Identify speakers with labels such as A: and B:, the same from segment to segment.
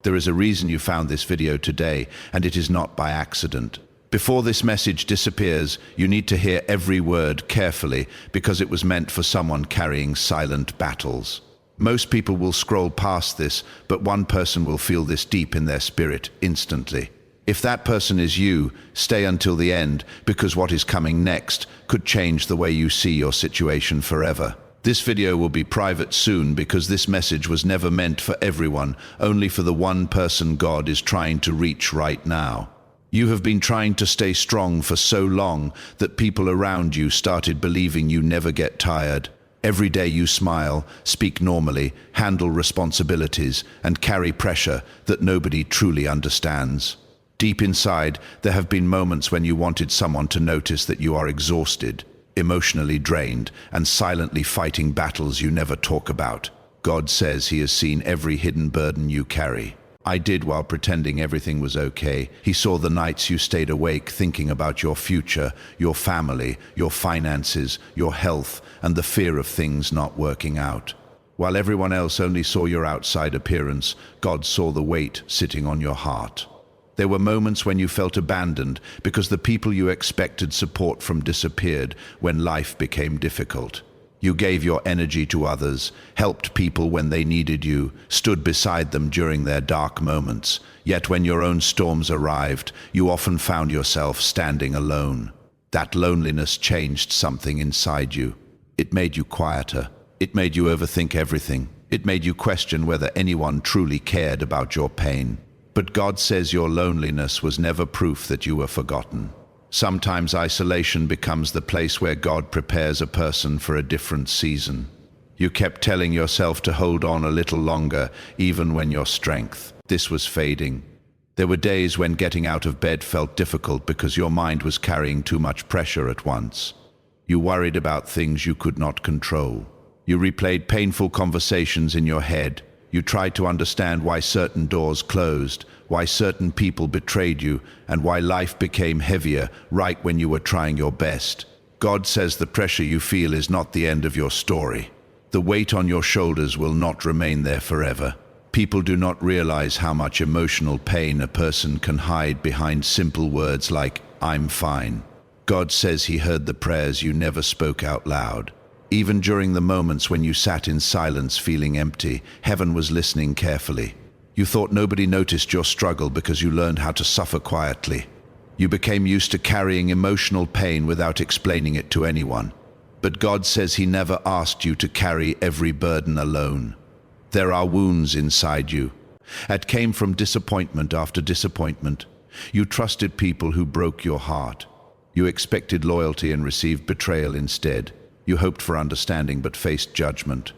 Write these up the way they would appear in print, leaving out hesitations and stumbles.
A: There is a reason you found this video today, and it is not by accident. Before this message disappears, you need to hear every word carefully because it was meant for someone carrying silent battles. Most people will scroll past this, but one person will feel this deep in their spirit instantly. If that person is you, stay until the end because what is coming next could change the way you see your situation forever. This video will be private soon because this message was never meant for everyone, only for the one person God is trying to reach right now. You have been trying to stay strong for so long that people around you started believing you never get tired. Every day you smile, speak normally, handle responsibilities, and carry pressure that nobody truly understands. Deep inside, there have been moments when you wanted someone to notice that you are exhausted, emotionally drained, and silently fighting battles you never talk about. God says He has seen every hidden burden you carry. I did while pretending everything was okay. He saw the nights you stayed awake thinking about your future, your family, your finances, your health, and the fear of things not working out. While everyone else only saw your outside appearance, God saw the weight sitting on your heart. There were moments when you felt abandoned because the people you expected support from disappeared when life became difficult. You gave your energy to others, helped people when they needed you, stood beside them during their dark moments. Yet when your own storms arrived, you often found yourself standing alone. That loneliness changed something inside you. It made you quieter. It made you overthink everything. It made you question whether anyone truly cared about your pain. But God says your loneliness was never proof that you were forgotten. Sometimes isolation becomes the place where God prepares a person for a different season. You kept telling yourself to hold on a little longer, even when your strength. This was fading. There were days when getting out of bed felt difficult because your mind was carrying too much pressure at once. You worried about things you could not control. You replayed painful conversations in your head. You tried to understand why certain doors closed, why certain people betrayed you, and why life became heavier right when you were trying your best. God says the pressure you feel is not the end of your story. The weight on your shoulders will not remain there forever. People do not realize how much emotional pain a person can hide behind simple words like, "I'm fine." God says He heard the prayers you never spoke out loud. Even during the moments when you sat in silence feeling empty, heaven was listening carefully. You thought nobody noticed your struggle because you learned how to suffer quietly. You became used to carrying emotional pain without explaining it to anyone. But God says He never asked you to carry every burden alone. There are wounds inside you that came from disappointment after disappointment. You trusted people who broke your heart. You expected loyalty and received betrayal instead. You hoped for understanding but faced judgment.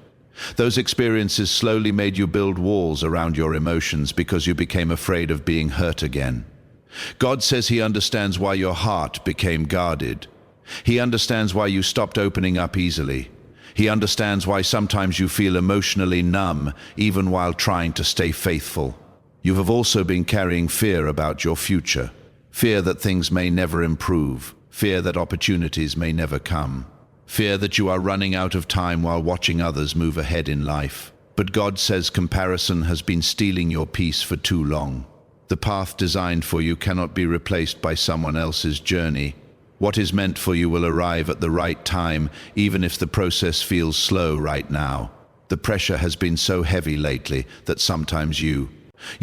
A: Those experiences slowly made you build walls around your emotions because you became afraid of being hurt again. God says He understands why your heart became guarded. He understands why you stopped opening up easily. He understands why sometimes you feel emotionally numb even while trying to stay faithful. You have also been carrying fear about your future. Fear that things may never improve. Fear that opportunities may never come. Fear that you are running out of time while watching others move ahead in life. But God says comparison has been stealing your peace for too long. The path designed for you cannot be replaced by someone else's journey. What is meant for you will arrive at the right time, even if the process feels slow right now. The pressure has been so heavy lately that sometimes you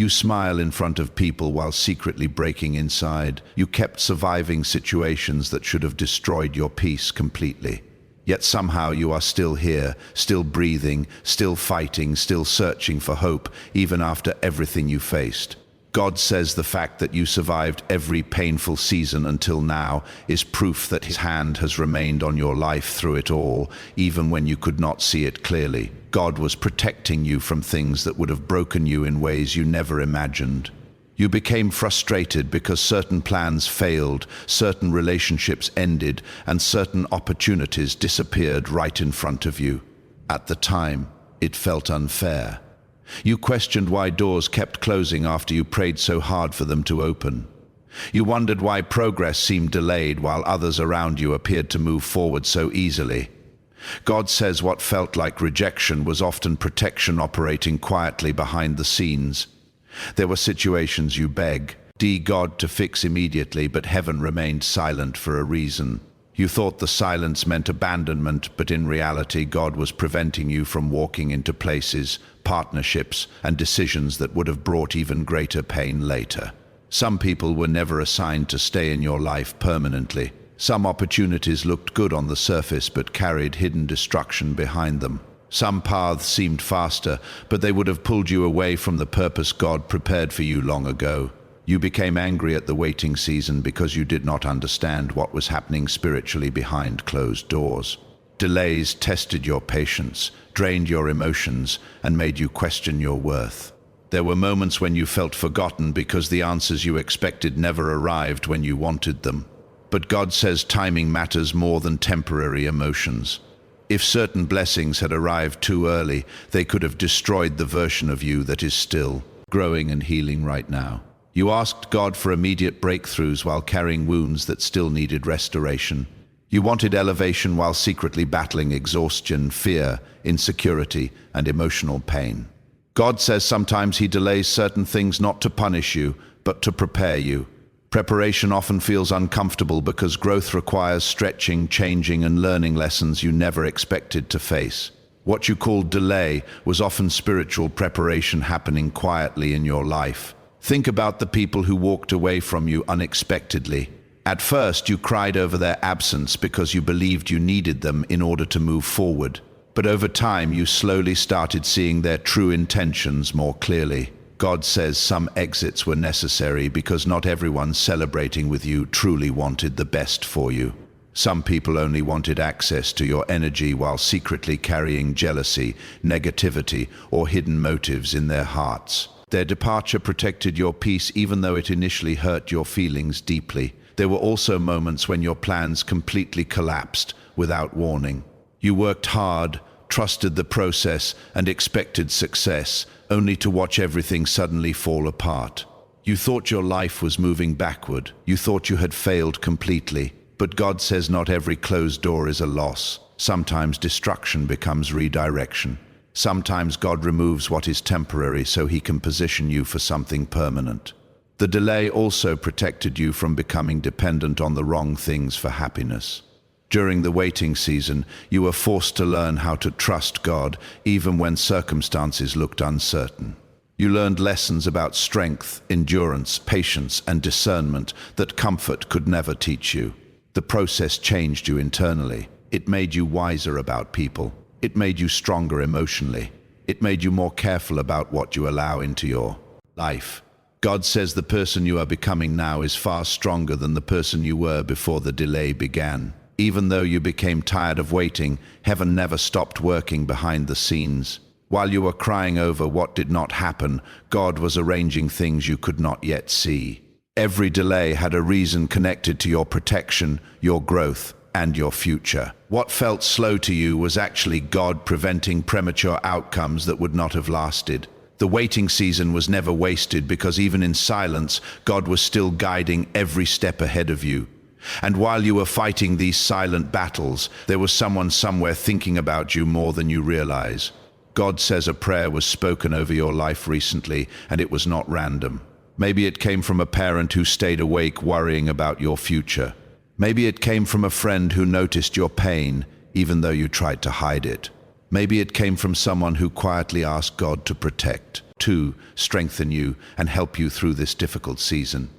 A: smile in front of people while secretly breaking inside. You kept surviving situations that should have destroyed your peace completely. Yet somehow you are still here, still breathing, still fighting, still searching for hope, even after everything you faced. God says the fact that you survived every painful season until now is proof that His hand has remained on your life through it all, even when you could not see it clearly. God was protecting you from things that would have broken you in ways you never imagined. You became frustrated because certain plans failed, certain relationships ended, and certain opportunities disappeared right in front of you. At the time, it felt unfair. You questioned why doors kept closing after you prayed so hard for them to open. You wondered why progress seemed delayed while others around you appeared to move forward so easily. God says what felt like rejection was often protection operating quietly behind the scenes. There were situations you begged God to fix immediately, but heaven remained silent for a reason. You thought the silence meant abandonment, but in reality, God was preventing you from walking into places, partnerships, and decisions that would have brought even greater pain later. Some people were never assigned to stay in your life permanently. Some opportunities looked good on the surface, but carried hidden destruction behind them. Some paths seemed faster, but they would have pulled you away from the purpose God prepared for you long ago. You became angry at the waiting season because you did not understand what was happening spiritually behind closed doors. Delays tested your patience, drained your emotions, and made you question your worth. There were moments when you felt forgotten because the answers you expected never arrived when you wanted them. But God says timing matters more than temporary emotions. If certain blessings had arrived too early, they could have destroyed the version of you that is still growing and healing right now. You asked God for immediate breakthroughs while carrying wounds that still needed restoration. You wanted elevation while secretly battling exhaustion, fear, insecurity, and emotional pain. God says sometimes He delays certain things not to punish you, but to prepare you. Preparation often feels uncomfortable because growth requires stretching, changing, and learning lessons you never expected to face. What you called delay was often spiritual preparation happening quietly in your life. Think about the people who walked away from you unexpectedly. At first, you cried over their absence because you believed you needed them in order to move forward. But over time, you slowly started seeing their true intentions more clearly. God says some exits were necessary because not everyone celebrating with you truly wanted the best for you. Some people only wanted access to your energy while secretly carrying jealousy, negativity, or hidden motives in their hearts. Their departure protected your peace even though it initially hurt your feelings deeply. There were also moments when your plans completely collapsed without warning. You worked hard, trusted the process, and expected success, only to watch everything suddenly fall apart. You thought your life was moving backward. You thought you had failed completely. But God says not every closed door is a loss. Sometimes destruction becomes redirection. Sometimes God removes what is temporary so He can position you for something permanent. The delay also protected you from becoming dependent on the wrong things for happiness. During the waiting season, you were forced to learn how to trust God even when circumstances looked uncertain. You learned lessons about strength, endurance, patience, and discernment that comfort could never teach you. The process changed you internally. It made you wiser about people. It made you stronger emotionally. It made you more careful about what you allow into your life. God says the person you are becoming now is far stronger than the person you were before the delay began. Even though you became tired of waiting, heaven never stopped working behind the scenes. While you were crying over what did not happen, God was arranging things you could not yet see. Every delay had a reason connected to your protection, your growth, and your future. What felt slow to you was actually God preventing premature outcomes that would not have lasted. The waiting season was never wasted because even in silence, God was still guiding every step ahead of you. And while you were fighting these silent battles, there was someone somewhere thinking about you more than you realize. God says a prayer was spoken over your life recently, and it was not random. Maybe it came from a parent who stayed awake worrying about your future. Maybe it came from a friend who noticed your pain, even though you tried to hide it. Maybe it came from someone who quietly asked God to protect, to strengthen you, and help you through this difficult season.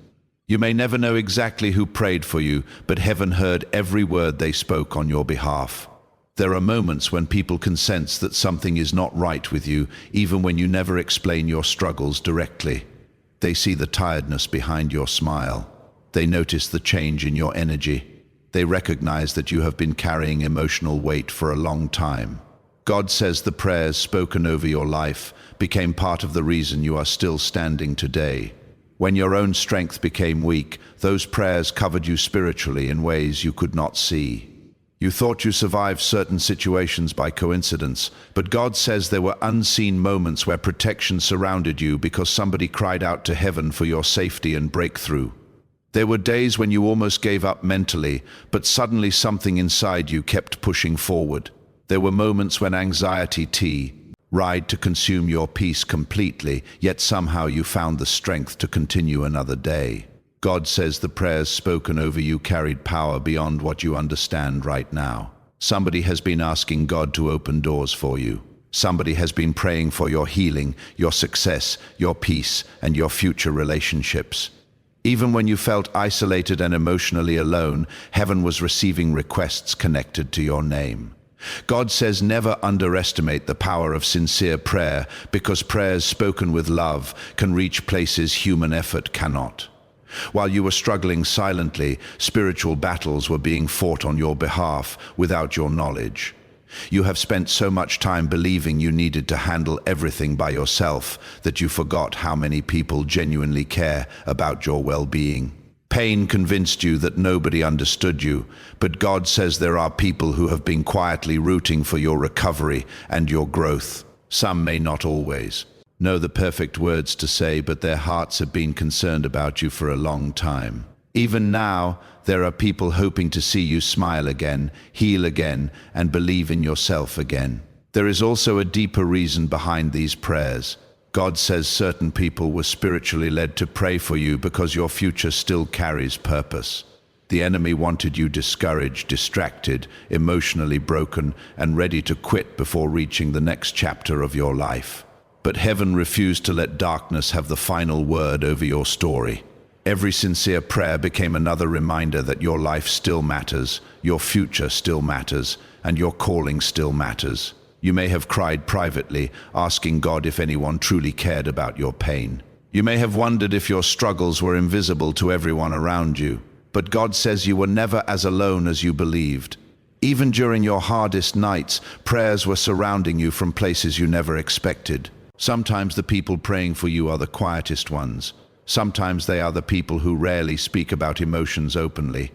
A: You may never know exactly who prayed for you, but heaven heard every word they spoke on your behalf. There are moments when people can sense that something is not right with you, even when you never explain your struggles directly. They see the tiredness behind your smile. They notice the change in your energy. They recognize that you have been carrying emotional weight for a long time. God says the prayers spoken over your life became part of the reason you are still standing today. When your own strength became weak, those prayers covered you spiritually in ways you could not see. You thought you survived certain situations by coincidence, but God says there were unseen moments where protection surrounded you because somebody cried out to heaven for your safety and breakthrough. There were days when you almost gave up mentally, but suddenly something inside you kept pushing forward. There were moments when anxiety ride to consume your peace completely, yet somehow you found the strength to continue another day. God says the prayers spoken over you carried power beyond what you understand right now. Somebody has been asking God to open doors for you. Somebody has been praying for your healing, your success, your peace, and your future relationships. Even when you felt isolated and emotionally alone, heaven was receiving requests connected to your name. God says never underestimate the power of sincere prayer, because prayers spoken with love can reach places human effort cannot. While you were struggling silently, spiritual battles were being fought on your behalf without your knowledge. You have spent so much time believing you needed to handle everything by yourself that you forgot how many people genuinely care about your well-being. Pain convinced you that nobody understood you, but God says there are people who have been quietly rooting for your recovery and your growth. Some may not always know the perfect words to say, but their hearts have been concerned about you for a long time. Even now, there are people hoping to see you smile again, heal again, and believe in yourself again. There is also a deeper reason behind these prayers. God says certain people were spiritually led to pray for you because your future still carries purpose. The enemy wanted you discouraged, distracted, emotionally broken, and ready to quit before reaching the next chapter of your life. But heaven refused to let darkness have the final word over your story. Every sincere prayer became another reminder that your life still matters, your future still matters, and your calling still matters. You may have cried privately, asking God if anyone truly cared about your pain. You may have wondered if your struggles were invisible to everyone around you. But God says you were never as alone as you believed. Even during your hardest nights, prayers were surrounding you from places you never expected. Sometimes the people praying for you are the quietest ones. Sometimes they are the people who rarely speak about emotions openly.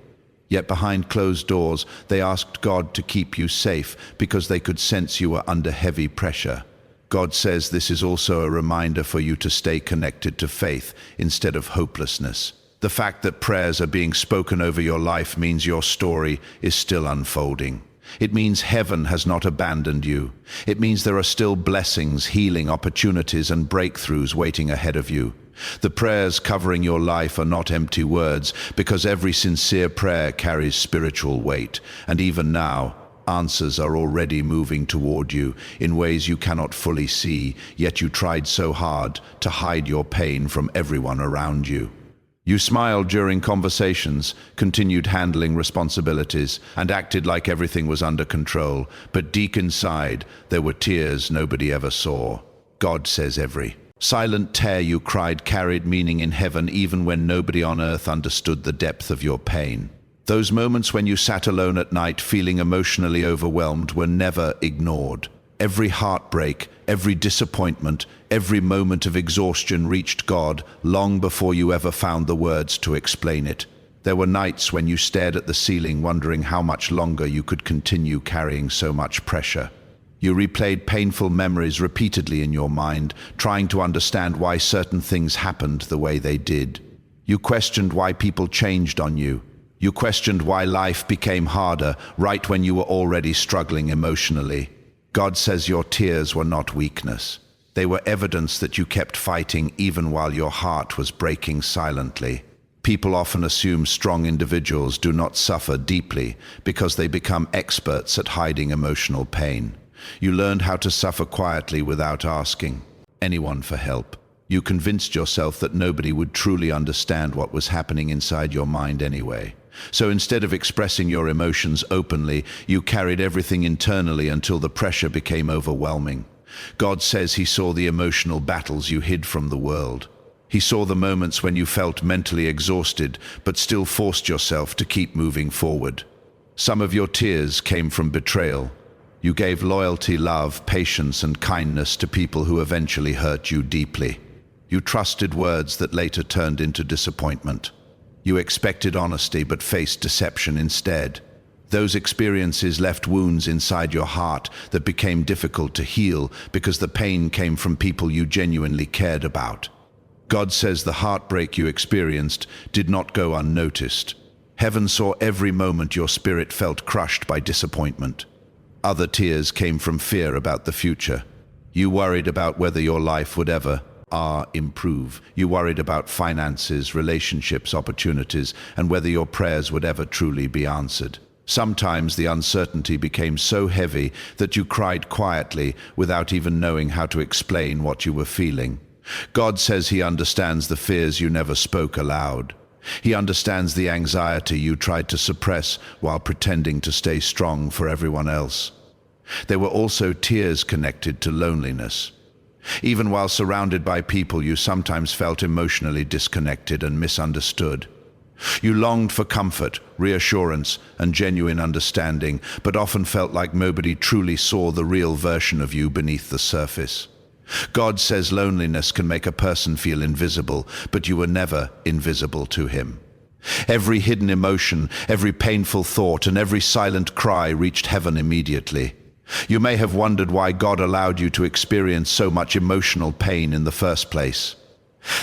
A: Yet behind closed doors, they asked God to keep you safe because they could sense you were under heavy pressure. God says this is also a reminder for you to stay connected to faith instead of hopelessness. The fact that prayers are being spoken over your life means your story is still unfolding. It means heaven has not abandoned you. It means there are still blessings, healing opportunities, and breakthroughs waiting ahead of you. The prayers covering your life are not empty words, because every sincere prayer carries spiritual weight. And even now, answers are already moving toward you in ways you cannot fully see, yet you tried so hard to hide your pain from everyone around you. You smiled during conversations, continued handling responsibilities, and acted like everything was under control, but deep inside, there were tears nobody ever saw. God says every silent tear you cried carried meaning in heaven, even when nobody on earth understood the depth of your pain. Those moments when you sat alone at night feeling emotionally overwhelmed were never ignored. Every heartbreak, every disappointment, every moment of exhaustion reached God long before you ever found the words to explain it. There were nights when you stared at the ceiling wondering how much longer you could continue carrying so much pressure. You replayed painful memories repeatedly in your mind, trying to understand why certain things happened the way they did. You questioned why people changed on you. You questioned why life became harder right when you were already struggling emotionally. God says your tears were not weakness. They were evidence that you kept fighting even while your heart was breaking silently. People often assume strong individuals do not suffer deeply because they become experts at hiding emotional pain. You learned how to suffer quietly without asking anyone for help. You convinced yourself that nobody would truly understand what was happening inside your mind anyway. So instead of expressing your emotions openly, you carried everything internally until the pressure became overwhelming. God says He saw the emotional battles you hid from the world. He saw the moments when you felt mentally exhausted, but still forced yourself to keep moving forward. Some of your tears came from betrayal. You gave loyalty, love, patience, and kindness to people who eventually hurt you deeply. You trusted words that later turned into disappointment. You expected honesty but faced deception instead. Those experiences left wounds inside your heart that became difficult to heal because the pain came from people you genuinely cared about. God says the heartbreak you experienced did not go unnoticed. Heaven saw every moment your spirit felt crushed by disappointment. Other tears came from fear about the future. You worried about whether your life would ever improve. You worried about finances, relationships, opportunities, and whether your prayers would ever truly be answered. Sometimes the uncertainty became so heavy that you cried quietly without even knowing how to explain what you were feeling. God says He understands the fears you never spoke aloud. He understands the anxiety you tried to suppress while pretending to stay strong for everyone else. There were also tears connected to loneliness. Even while surrounded by people, you sometimes felt emotionally disconnected and misunderstood. You longed for comfort, reassurance, and genuine understanding, but often felt like nobody truly saw the real version of you beneath the surface. God says loneliness can make a person feel invisible, but you were never invisible to Him. Every hidden emotion, every painful thought, and every silent cry reached heaven immediately. You may have wondered why God allowed you to experience so much emotional pain in the first place.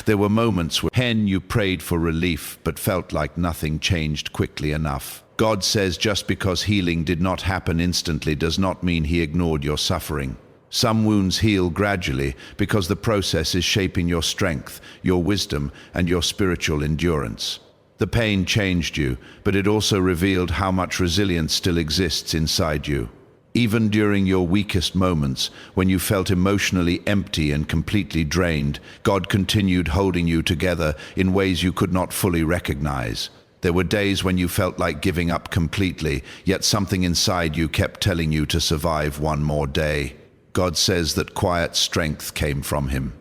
A: There were moments when you prayed for relief but felt like nothing changed quickly enough. God says just because healing did not happen instantly does not mean He ignored your suffering. Some wounds heal gradually because the process is shaping your strength, your wisdom, and your spiritual endurance. The pain changed you, but it also revealed how much resilience still exists inside you. Even during your weakest moments, when you felt emotionally empty and completely drained, God continued holding you together in ways you could not fully recognize. There were days when you felt like giving up completely, yet something inside you kept telling you to survive one more day. God says that quiet strength came from Him.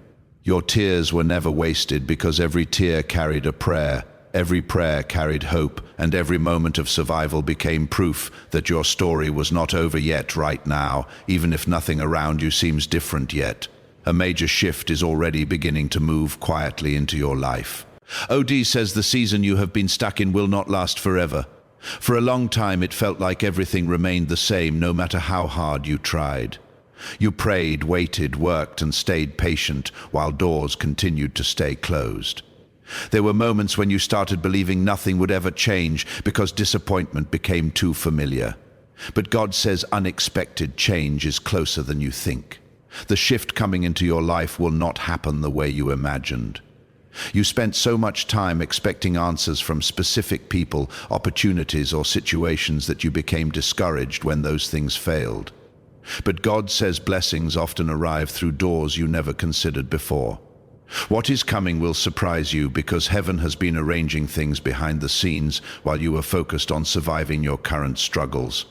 A: Your tears were never wasted because every tear carried a prayer. Every prayer carried hope, and every moment of survival became proof that your story was not over yet right now, even if nothing around you seems different yet. A major shift is already beginning to move quietly into your life. OD says the season you have been stuck in will not last forever. For a long time it felt like everything remained the same no matter how hard you tried. You prayed, waited, worked, and stayed patient while doors continued to stay closed. There were moments when you started believing nothing would ever change because disappointment became too familiar. But God says unexpected change is closer than you think. The shift coming into your life will not happen the way you imagined. You spent so much time expecting answers from specific people, opportunities, or situations that you became discouraged when those things failed. But God says blessings often arrive through doors you never considered before. What is coming will surprise you because heaven has been arranging things behind the scenes while you were focused on surviving your current struggles.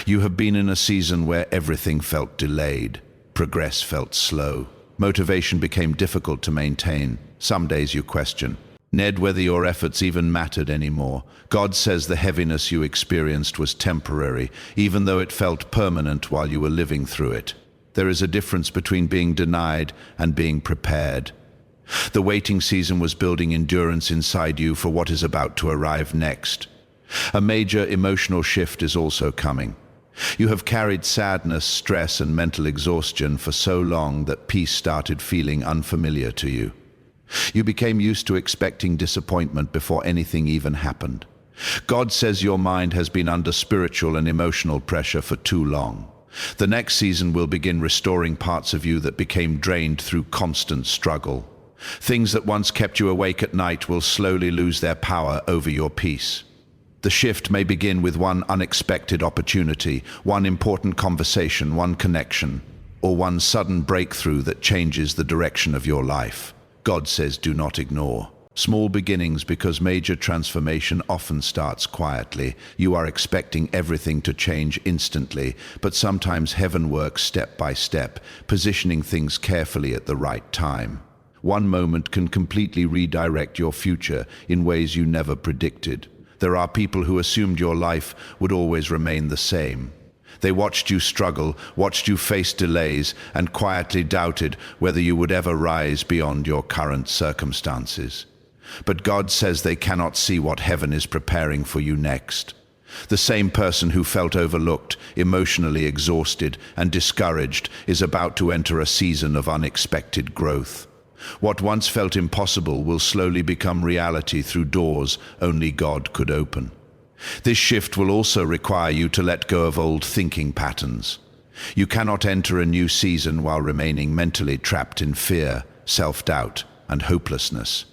A: You have been in a season where everything felt delayed, progress felt slow, motivation became difficult to maintain. Some days you question whether your efforts even mattered anymore. God says the heaviness you experienced was temporary, even though it felt permanent while you were living through it. There is a difference between being denied and being prepared. The waiting season was building endurance inside you for what is about to arrive next. A major emotional shift is also coming. You have carried sadness, stress, and mental exhaustion for so long that peace started feeling unfamiliar to you. You became used to expecting disappointment before anything even happened. God says your mind has been under spiritual and emotional pressure for too long. The next season will begin restoring parts of you that became drained through constant struggle. Things that once kept you awake at night will slowly lose their power over your peace. The shift may begin with one unexpected opportunity, one important conversation, one connection, or one sudden breakthrough that changes the direction of your life. God says do not ignore small beginnings because major transformation often starts quietly. You are expecting everything to change instantly, but sometimes heaven works step by step, positioning things carefully at the right time. One moment can completely redirect your future in ways you never predicted. There are people who assumed your life would always remain the same. They watched you struggle, watched you face delays, and quietly doubted whether you would ever rise beyond your current circumstances. But God says they cannot see what heaven is preparing for you next. The same person who felt overlooked, emotionally exhausted, and discouraged is about to enter a season of unexpected growth. What once felt impossible will slowly become reality through doors only God could open. This shift will also require you to let go of old thinking patterns. You cannot enter a new season while remaining mentally trapped in fear, self-doubt, and hopelessness.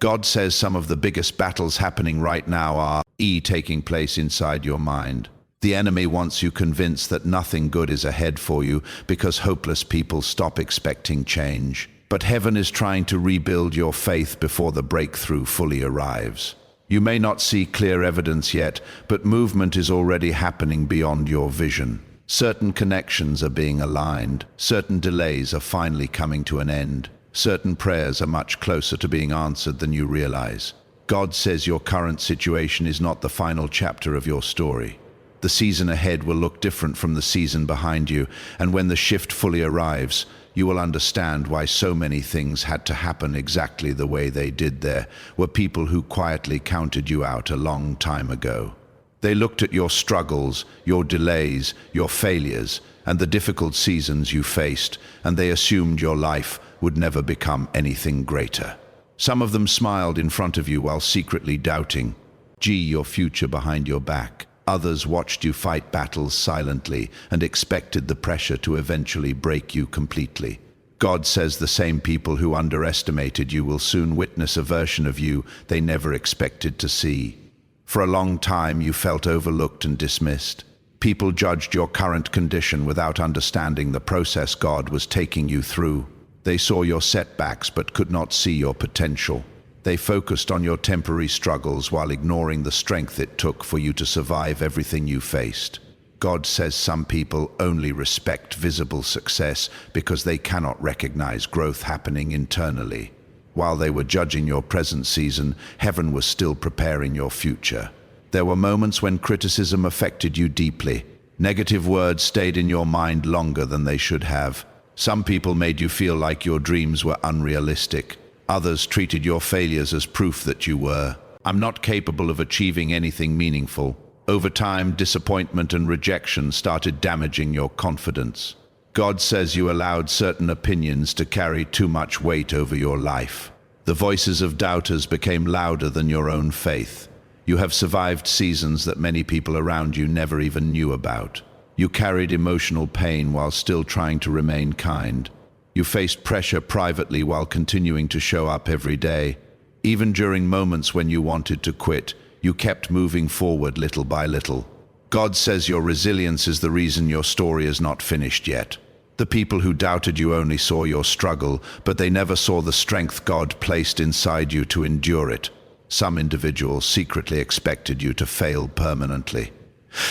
A: God says some of the biggest battles happening right now are taking place inside your mind. The enemy wants you convinced that nothing good is ahead for you because hopeless people stop expecting change. But heaven is trying to rebuild your faith before the breakthrough fully arrives. You may not see clear evidence yet, but movement is already happening beyond your vision. Certain connections are being aligned. Certain delays are finally coming to an end. Certain prayers are much closer to being answered than you realize. God says your current situation is not the final chapter of your story. The season ahead will look different from the season behind you, and when the shift fully arrives, you will understand why so many things had to happen exactly the way they did. There were people who quietly counted you out a long time ago. They looked at your struggles, your delays, your failures, and the difficult seasons you faced, and they assumed your life would never become anything greater. Some of them smiled in front of you while secretly doubting your future behind your back. Others watched you fight battles silently and expected the pressure to eventually break you completely. God says the same people who underestimated you will soon witness a version of you they never expected to see. For a long time you felt overlooked and dismissed. People judged your current condition without understanding the process God was taking you through. They saw your setbacks but could not see your potential. They focused on your temporary struggles while ignoring the strength it took for you to survive everything you faced. God says some people only respect visible success because they cannot recognize growth happening internally. While they were judging your present season, heaven was still preparing your future. There were moments when criticism affected you deeply. Negative words stayed in your mind longer than they should have. Some people made you feel like your dreams were unrealistic. Others treated your failures as proof that you were not capable of achieving anything meaningful. Over time, disappointment and rejection started damaging your confidence. God says you allowed certain opinions to carry too much weight over your life. The voices of doubters became louder than your own faith. You have survived seasons that many people around you never even knew about. You carried emotional pain while still trying to remain kind. You faced pressure privately while continuing to show up every day. Even during moments when you wanted to quit, you kept moving forward little by little. God says your resilience is the reason your story is not finished yet. The people who doubted you only saw your struggle, but they never saw the strength God placed inside you to endure it. Some individuals secretly expected you to fail permanently.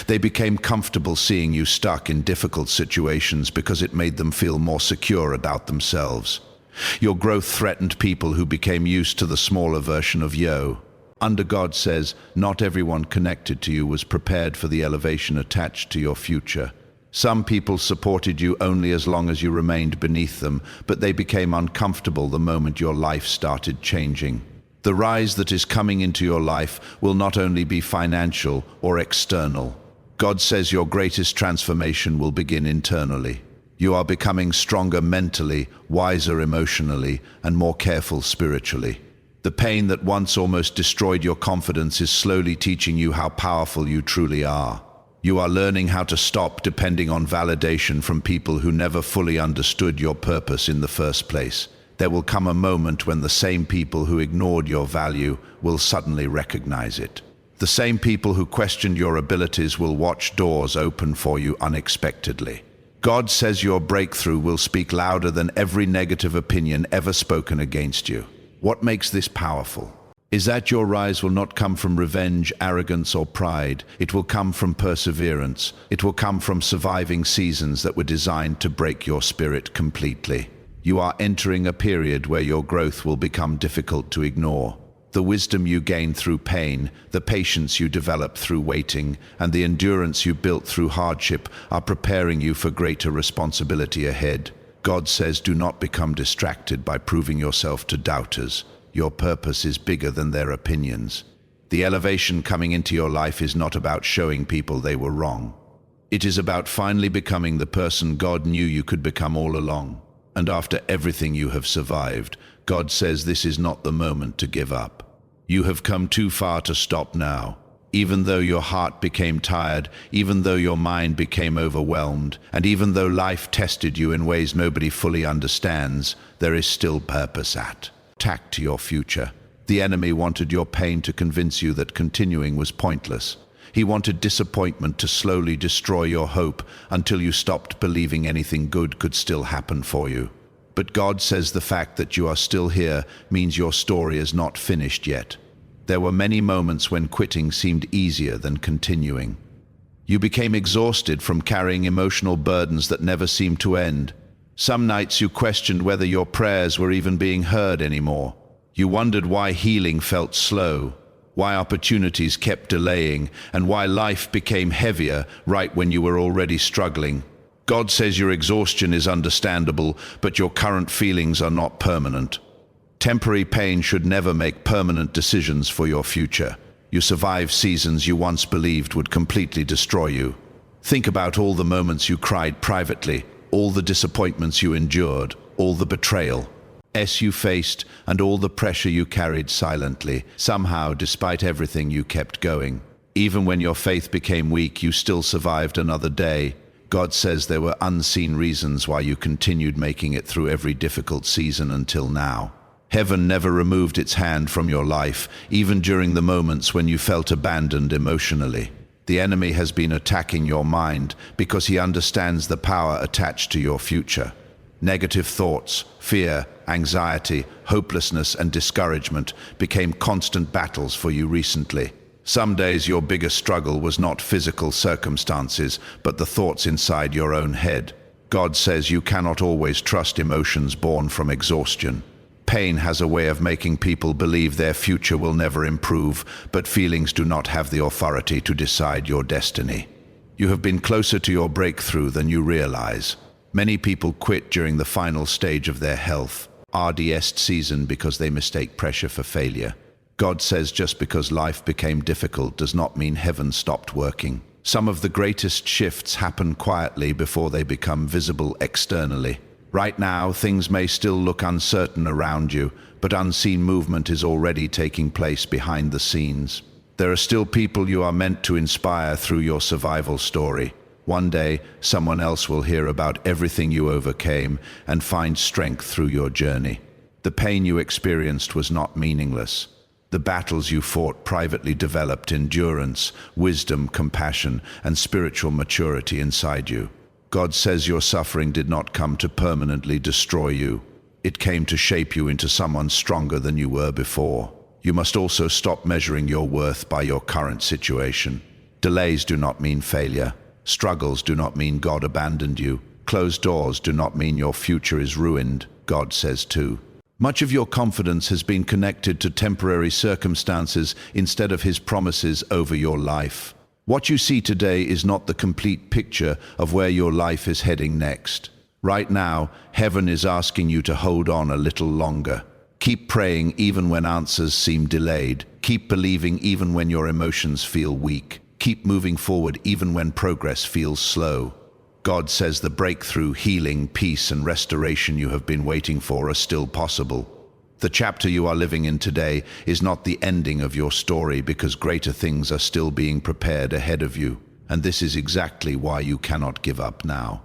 A: They became comfortable seeing you stuck in difficult situations because it made them feel more secure about themselves. Your growth threatened people who became used to the smaller version of you. God says, not everyone connected to you was prepared for the elevation attached to your future. Some people supported you only as long as you remained beneath them, but they became uncomfortable the moment your life started changing. The rise that is coming into your life will not only be financial or external. God says your greatest transformation will begin internally. You are becoming stronger mentally, wiser emotionally, and more careful spiritually. The pain that once almost destroyed your confidence is slowly teaching you how powerful you truly are. You are learning how to stop depending on validation from people who never fully understood your purpose in the first place. There will come a moment when the same people who ignored your value will suddenly recognize it. The same people who questioned your abilities will watch doors open for you unexpectedly. God says your breakthrough will speak louder than every negative opinion ever spoken against you. What makes this powerful is that your rise will not come from revenge, arrogance, or pride. It will come from perseverance. It will come from surviving seasons that were designed to break your spirit completely. You are entering a period where your growth will become difficult to ignore. The wisdom you gain through pain, the patience you develop through waiting, and the endurance you built through hardship are preparing you for greater responsibility ahead. God says, do not become distracted by proving yourself to doubters. Your purpose is bigger than their opinions. The elevation coming into your life is not about showing people they were wrong. It is about finally becoming the person God knew you could become all along. And after everything you have survived, God says this is not the moment to give up. You have come too far to stop now. Even though your heart became tired, even though your mind became overwhelmed, and even though life tested you in ways nobody fully understands, there is still purpose tacked to your future. The enemy wanted your pain to convince you that continuing was pointless. He wanted disappointment to slowly destroy your hope until you stopped believing anything good could still happen for you. But God says the fact that you are still here means your story is not finished yet. There were many moments when quitting seemed easier than continuing. You became exhausted from carrying emotional burdens that never seemed to end. Some nights you questioned whether your prayers were even being heard anymore. You wondered why healing felt slow, why opportunities kept delaying, and why life became heavier right when you were already struggling. God says your exhaustion is understandable, but your current feelings are not permanent. Temporary pain should never make permanent decisions for your future. You survived seasons you once believed would completely destroy you. Think about all the moments you cried privately, all the disappointments you endured, all the betrayal you faced, and all the pressure you carried silently. Somehow, despite everything, you kept going. Even when your faith became weak, you still survived another day. God says there were unseen reasons why you continued making it through every difficult season until now. Heaven never removed its hand from your life, even during the moments when you felt abandoned emotionally. The enemy has been attacking your mind because he understands the power attached to your future. Negative thoughts, fear, anxiety, hopelessness, and discouragement became constant battles for you recently. Some days your biggest struggle was not physical circumstances, but the thoughts inside your own head. God says you cannot always trust emotions born from exhaustion. Pain has a way of making people believe their future will never improve, but feelings do not have the authority to decide your destiny. You have been closer to your breakthrough than you realize. Many people quit during the final stage of their health, RDS season, because they mistake pressure for failure. God says just because life became difficult does not mean heaven stopped working. Some of the greatest shifts happen quietly before they become visible externally. Right now, things may still look uncertain around you, but unseen movement is already taking place behind the scenes. There are still people you are meant to inspire through your survival story. One day, someone else will hear about everything you overcame and find strength through your journey. The pain you experienced was not meaningless. The battles you fought privately developed endurance, wisdom, compassion, and spiritual maturity inside you. God says your suffering did not come to permanently destroy you. It came to shape you into someone stronger than you were before. You must also stop measuring your worth by your current situation. Delays do not mean failure. Struggles do not mean God abandoned you. Closed doors do not mean your future is ruined, God says too. Much of your confidence has been connected to temporary circumstances instead of His promises over your life. What you see today is not the complete picture of where your life is heading next. Right now, heaven is asking you to hold on a little longer. Keep praying even when answers seem delayed. Keep believing even when your emotions feel weak. Keep moving forward even when progress feels slow. God says the breakthrough, healing, peace, and restoration you have been waiting for are still possible. The chapter you are living in today is not the ending of your story, because greater things are still being prepared ahead of you. And this is exactly why you cannot give up now.